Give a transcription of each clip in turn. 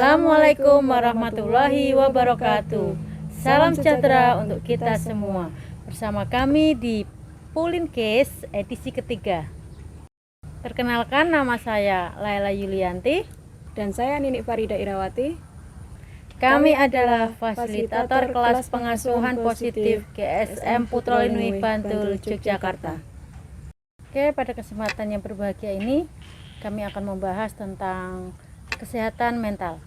Assalamualaikum warahmatullahi wabarakatuh. Salam sejahtera untuk kita semua. Bersama kami di Pulinkes edisi ketiga. Perkenalkan, nama saya Laila Yulianti. Dan saya Ninik Farida Irawati. Kami adalah fasilitator kelas pengasuhan positif GSM Putra Linui Bantul, Yogyakarta. Oke, pada kesempatan yang berbahagia ini kami akan membahas tentang kesehatan mental.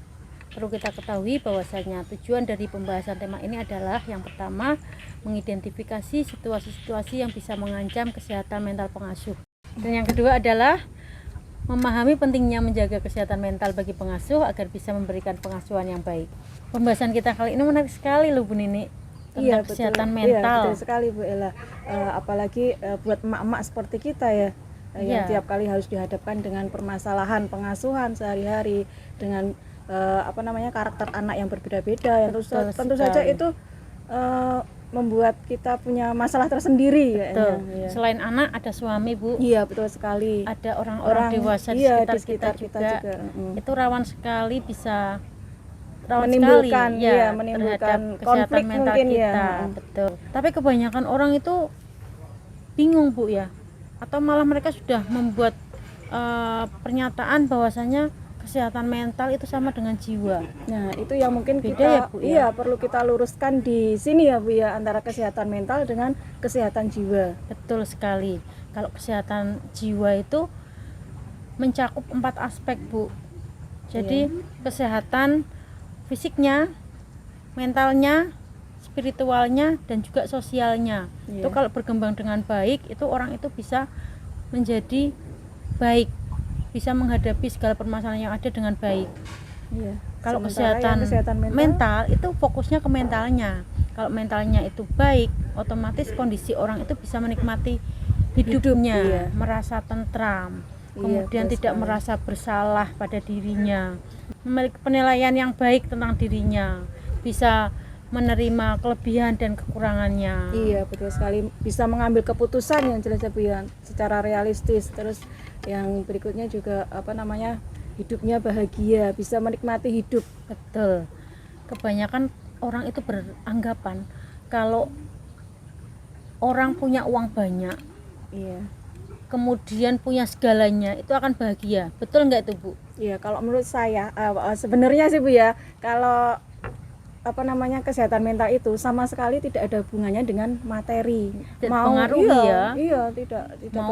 Perlu kita ketahui bahwasanya tujuan dari pembahasan tema ini adalah yang pertama, mengidentifikasi situasi-situasi yang bisa mengancam kesehatan mental pengasuh. Dan yang kedua adalah memahami pentingnya menjaga kesehatan mental bagi pengasuh agar bisa memberikan pengasuhan yang baik. Pembahasan kita kali ini menarik sekali loh Bu Nini, tentang kesehatan mental. Iya, betul sekali Bu Ella. Apalagi buat emak-emak seperti kita ya, yang tiap kali harus dihadapkan dengan permasalahan pengasuhan sehari-hari, dengan karakter anak yang berbeda-beda, yang tentu saja itu membuat kita punya masalah tersendiri. Betul. Ya. Selain anak ada suami Bu. Iya, betul sekali. Ada orang-orang dewasa di sekitar kita juga. Itu rawan sekali bisa menimbulkan menimbulkan konflik mental kita. Ya. Betul. Tapi kebanyakan orang itu bingung Bu ya, atau malah mereka sudah membuat pernyataan bahwasanya kesehatan mental itu sama dengan jiwa. Nah, itu yang mungkin beda kita ya, Bu, ya? Perlu kita luruskan di sini ya Bu ya, antara kesehatan mental dengan kesehatan jiwa. Betul sekali. Kalau kesehatan jiwa itu mencakup 4 aspek Bu. Jadi kesehatan fisiknya, mentalnya, spiritualnya, dan juga sosialnya. Itu kalau berkembang dengan baik, itu orang itu bisa menjadi baik, bisa menghadapi segala permasalahan yang ada dengan baik. Kalau kesehatan mental itu fokusnya ke mentalnya. Kalau mentalnya itu baik, otomatis kondisi orang itu bisa menikmati hidupnya, merasa tentram, kemudian tidak merasa bersalah pada dirinya, memiliki penilaian yang baik tentang dirinya, bisa menerima kelebihan dan kekurangannya. Iya, betul sekali. Bisa mengambil keputusan yang jelas Bu ya, secara realistis. Terus yang berikutnya juga hidupnya bahagia, bisa menikmati hidup. Betul. Kebanyakan orang itu beranggapan kalau orang punya uang banyak, kemudian punya segalanya, itu akan bahagia. Betul nggak itu Bu? Iya, kalau menurut saya sebenarnya sih Bu ya, kalau kesehatan mental itu sama sekali tidak ada hubungannya dengan materi. Tidak mau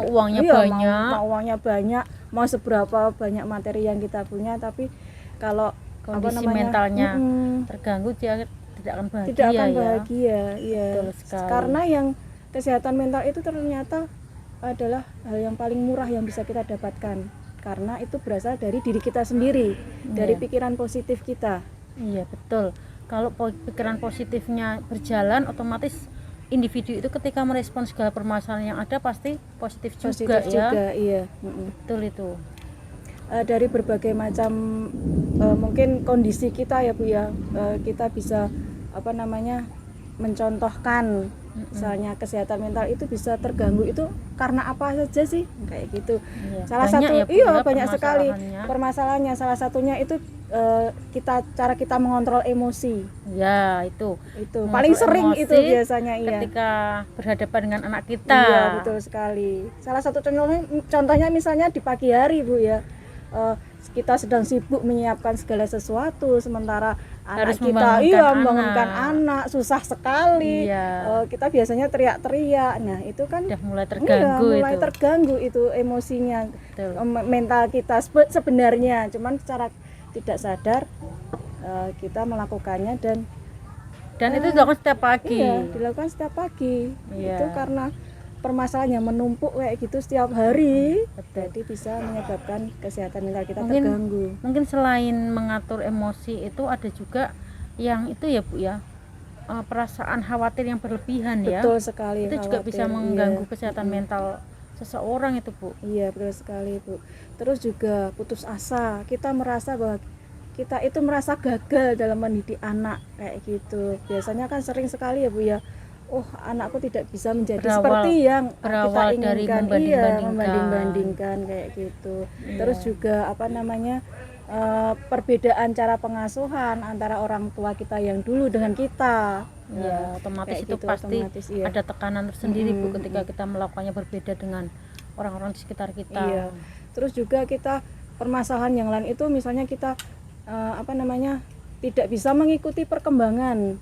uangnya banyak, mau uangnya banyak, mau seberapa banyak materi yang kita punya, tapi kalau kondisi mentalnya terganggu, dia tidak akan bahagia. Tidak akan bahagia, Karena yang kesehatan mental itu ternyata adalah hal yang paling murah yang bisa kita dapatkan, karena itu berasal dari diri kita sendiri, dari pikiran positif kita. Iya, betul. Kalau pikiran positifnya berjalan, otomatis individu itu ketika merespon segala permasalahan yang ada pasti positif juga. Iya. Betul itu. Dari berbagai macam mungkin kondisi kita ya Bu ya, kita bisa mencontohkan, misalnya kesehatan mental itu bisa terganggu itu karena apa saja sih, kayak gitu. Salah satu banyak sekali permasalahannya. Salah satunya itu cara kita mengontrol emosi. Ya, itu paling sering itu biasanya ketika berhadapan dengan anak kita. Iya, betul sekali. Salah satu contohnya misalnya di pagi hari Bu ya, kita sedang sibuk menyiapkan segala sesuatu, sementara harus kita membangunkan anak susah sekali. Kita biasanya teriak-teriak. Nah, itu kan udah mulai terganggu itu emosinya. Mental kita sebenarnya, cuman secara tidak sadar kita melakukannya dan itu dilakukan setiap pagi. Dilakukan setiap pagi. Itu karena permasalahan yang menumpuk kayak gitu setiap hari. Jadi bisa menyebabkan kesehatan mental kita terganggu. Mungkin selain mengatur emosi itu ada juga yang itu ya Bu ya, perasaan khawatir yang berlebihan. Betul sekali. Itu juga bisa mengganggu kesehatan mental seseorang itu Bu. Iya, betul sekali Bu. Terus juga putus asa, kita merasa bahwa kita itu merasa gagal dalam mendidik anak kayak gitu. Biasanya kan sering sekali ya Bu ya, anakku tidak bisa menjadi seperti yang kita inginkan. Dari membanding-bandingkan kayak gitu. Terus juga perbedaan cara pengasuhan antara orang tua kita yang dulu dengan kita. Ya, otomatis kayak itu gitu, pasti otomatis, iya. ada tekanan tersendiri Bu Mm-mm, ketika kita melakukannya berbeda dengan orang-orang di sekitar kita. Iya. Terus juga kita permasalahan yang lain itu misalnya kita tidak bisa mengikuti perkembangan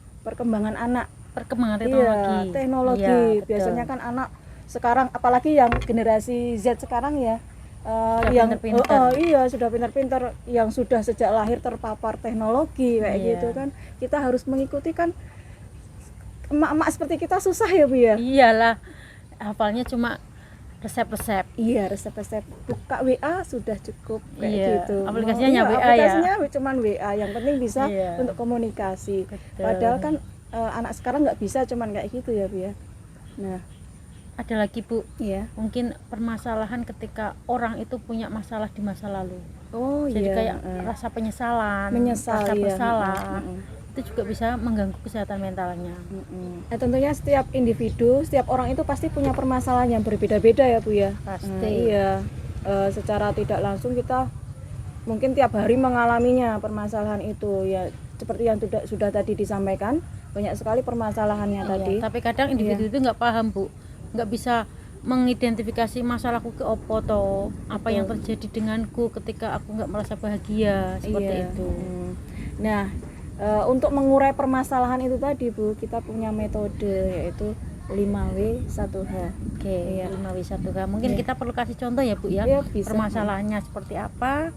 anak. Perkembangan Iya, teknologi. Iya, betul. Biasanya kan anak sekarang, apalagi yang generasi Z sekarang ya, Sudah yang pintar-pintar. iya sudah pintar-pintar, yang sudah sejak lahir terpapar teknologi kayak Iya. gitu kan. Kita harus mengikuti kan. Emak-emak seperti kita susah ya Bu ya. Iyalah, hafalnya cuma resep-resep. Iya, resep-resep, buka WA sudah cukup kayak Iya, gitu. aplikasinya Iya, WA ya. aplikasinya cuman WA, yang penting bisa Iya. untuk komunikasi. Betul. Padahal kan anak sekarang nggak bisa cuman kayak gitu ya Bu ya. Nah, Ada lagi Bu, iya. mungkin permasalahan ketika orang itu punya masalah di masa lalu. Oh Jadi iya. kayak rasa penyesalan, menyesal rasa ya. bersalah, Mm-mm. itu juga bisa mengganggu kesehatan mentalnya. Nah, tentunya setiap individu, setiap orang itu pasti punya permasalahan yang berbeda-beda ya Bu ya. Pasti. Iya. Secara tidak langsung kita mungkin tiap hari mengalaminya permasalahan itu ya, seperti yang sudah tadi disampaikan, banyak sekali permasalahannya Iya, tadi. tapi kadang individu itu nggak paham Bu, nggak bisa mengidentifikasi masalahku ke opo toh, apa yang terjadi denganku ketika aku nggak merasa bahagia seperti Iya. itu. Nah, untuk mengurai permasalahan itu tadi Bu, kita punya metode yaitu 5W1H. Oke, Iya. 5W1H. Mungkin Iya. kita perlu kasih contoh ya Bu ya. Iya, bisa. Permasalahannya seperti apa?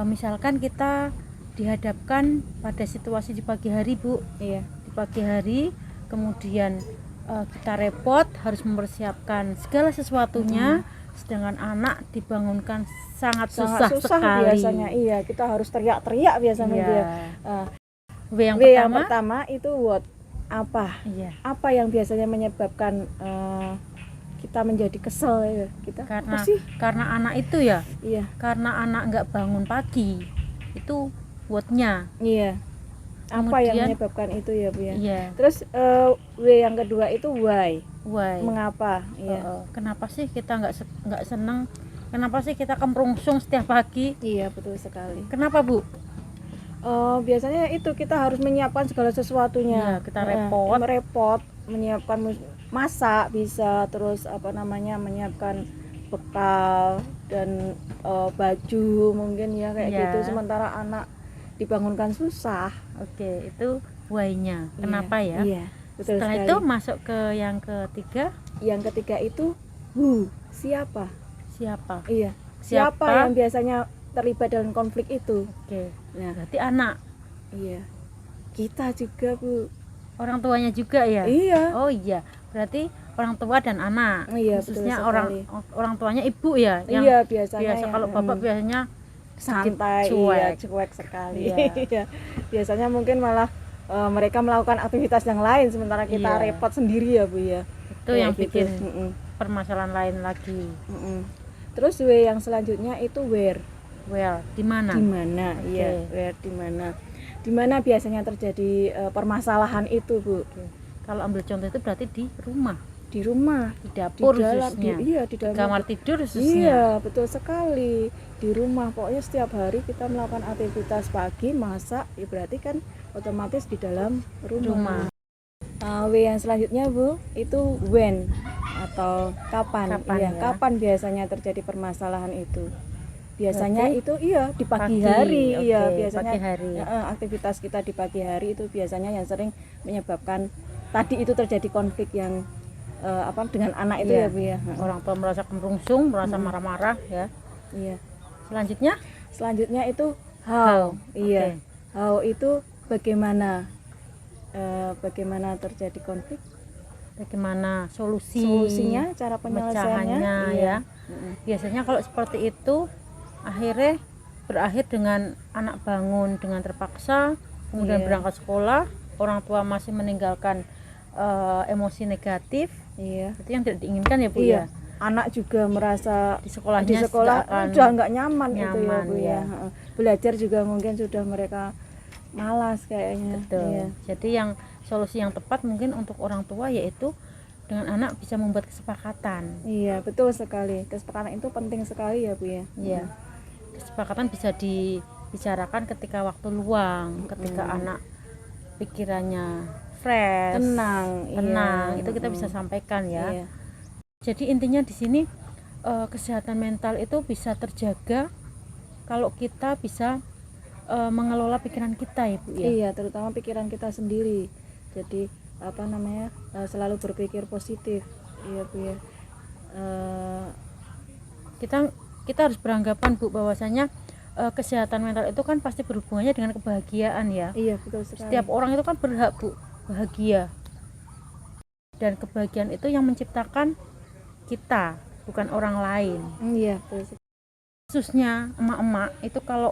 Misalkan kita dihadapkan pada situasi di pagi hari Bu, Iya. di pagi hari, kemudian kita repot harus mempersiapkan segala sesuatunya, sedangkan anak dibangunkan sangat susah sekali. Biasanya. Iya, kita harus teriak-teriak biasanya Iya. dia. W yang Yang pertama, pertama itu what? Apa? iya, Apa yang biasanya menyebabkan kita menjadi kesel ya? Kita karena apa sih? karena anak itu ya, Iya. karena anak nggak bangun pagi, itu what-nya. Iya. Apa yang Kemudian- menyebabkan itu ya Bu ya? Iya, Terus W yang kedua itu why? why? Mengapa? Iya. Kenapa sih kita nggak seneng? Kenapa sih kita kemrungsung setiap pagi? Iya, betul sekali. Kenapa Bu? Biasanya itu kita harus menyiapkan segala sesuatunya. Iya, kita repot. Repot menyiapkan masak bisa, terus menyiapkan bekal dan baju mungkin ya kayak Iya. gitu. Sementara anak dibangunkan susah. Oke, itu why-nya. Kenapa ya? Iya, betul Setelah sekali. itu masuk ke yang ketiga, Yang ketiga itu who, siapa? siapa? Iya. Siapa? Siapa yang biasanya terlibat dalam konflik itu? Oke, Nah, berarti anak. iya. Kita juga, Bu. Orang tuanya juga ya? Iya. Oh iya, berarti orang tua dan anak. Iya, betul Khususnya sekali. orang tuanya ibu ya, yang Iya, biasanya biasa yang, kalau bapak biasanya santai, cuek. iya, cuek sekali. Iya. Iya. Biasanya mungkin malah mereka melakukan aktivitas yang lain sementara kita Iya. repot sendiri ya Bu ya. itu yang Kayak gitu. bikin Mm-mm. permasalahan lain lagi. Mm-mm. Terus W yang selanjutnya itu where. Well, di mana? Di mana? Iya, Oke. where di mana? Di mana biasanya terjadi permasalahan itu, Bu? Oke. Kalau ambil contoh itu berarti di rumah, Di rumah, di di dapur dalam, khususnya, di dalam kamar tidur Iya, khususnya. betul sekali. Di rumah, pokoknya setiap hari kita melakukan aktivitas pagi, masak, ya berarti kan otomatis di dalam rumah. W yang selanjutnya Bu, itu when atau kapan. Kapan Iya, ya? kapan biasanya terjadi permasalahan itu? Biasanya Berarti itu iya di pagi, pagi, hari, oke, iya biasanya pagi hari. aktivitas kita di pagi hari itu biasanya yang sering menyebabkan tadi itu terjadi konflik yang dengan anak itu Iya. ya Bu ya. Orang tua merasa kemrungsung, merasa marah-marah ya. Iya. Selanjutnya Selanjutnya itu how. how. Iya. Oke. How itu bagaimana terjadi konflik, Bagaimana solusinya, cara penyelesaiannya. pemecahannya Iya. ya. Biasanya kalau seperti itu akhirnya berakhir dengan anak bangun dengan terpaksa, kemudian Iya. berangkat sekolah, orang tua masih meninggalkan emosi negatif, Iya. itu yang tidak diinginkan ya Bu Iya. ya. Anak juga merasa Di sekolahnya di sekolah sudah akan udah nggak nyaman, itu ya nyaman, Bu ya. ya. Heeh. Belajar juga mungkin sudah mereka malas kayaknya. Betul. Iya. Jadi yang solusi yang tepat mungkin untuk orang tua yaitu dengan anak bisa membuat kesepakatan. Iya, betul sekali. Kesepakatan itu penting sekali ya Bu ya. Ya, kesepakatan bisa bicarakan ketika waktu luang, ketika anak pikirannya fresh, Tenang, tenang, iya. itu kita bisa sampaikan ya. Iya. Jadi intinya di sini kesehatan mental itu bisa terjaga kalau kita bisa mengelola pikiran kita ya Bu ya. Iya, terutama pikiran kita sendiri. Jadi selalu berpikir positif. Iya Bu ya. Kita harus beranggapan Bu bahwasanya kesehatan mental itu kan pasti berhubungannya dengan kebahagiaan ya. Iya, betul sekali. Setiap orang itu kan berhak Bu bahagia, dan kebahagiaan itu yang menciptakan kita, bukan orang lain. Iya, betul sekali. Khususnya emak-emak itu kalau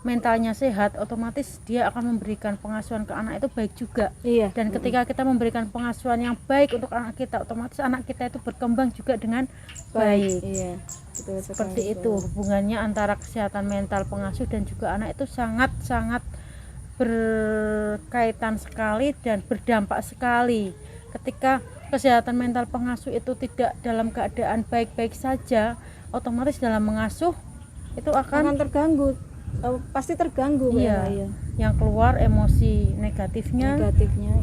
mentalnya sehat, otomatis dia akan memberikan pengasuhan ke anak itu baik juga. Iya. Dan ketika kita memberikan pengasuhan yang baik untuk anak kita, otomatis anak kita itu berkembang juga dengan baik. Iya, betul sekali. Seperti itu hubungannya antara kesehatan mental pengasuh dan juga anak itu sangat-sangat berkaitan sekali dan berdampak sekali. Ketika kesehatan mental pengasuh itu tidak dalam keadaan baik-baik saja, otomatis dalam mengasuh itu akan terganggu. Pasti terganggu. Iya. Ya. Yang keluar emosi negatifnya,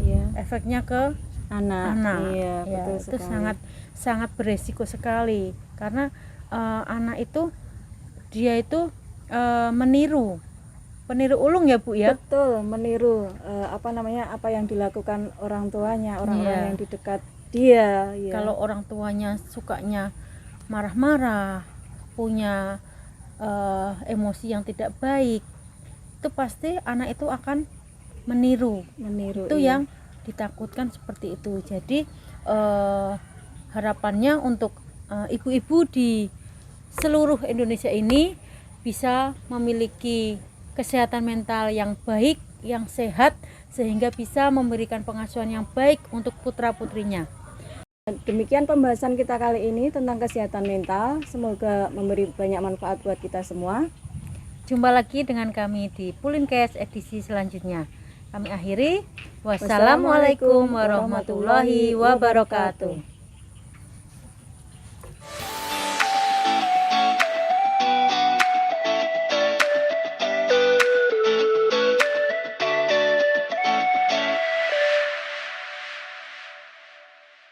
Iya. efeknya ke Anak. Iya, Ya, betul itu sekali. sangat beresiko sekali karena anak itu dia itu meniru ulung ya Bu ya. Betul, meniru apa yang dilakukan orang tuanya, orang-orang Iya. yang di dekat dia. Iya. Kalau orang tuanya sukanya marah-marah, punya emosi yang tidak baik, itu pasti anak itu akan meniru. Itu iya. yang ditakutkan seperti itu. Jadi harapannya untuk ibu-ibu di seluruh Indonesia ini bisa memiliki kesehatan mental yang baik, yang sehat, sehingga bisa memberikan pengasuhan yang baik untuk putra-putrinya. Demikian pembahasan kita kali ini tentang kesehatan mental. Semoga memberi banyak manfaat buat kita semua. Jumpa lagi dengan kami di Pulinkes edisi selanjutnya. Kami akhiri. Wassalamualaikum warahmatullahi wabarakatuh.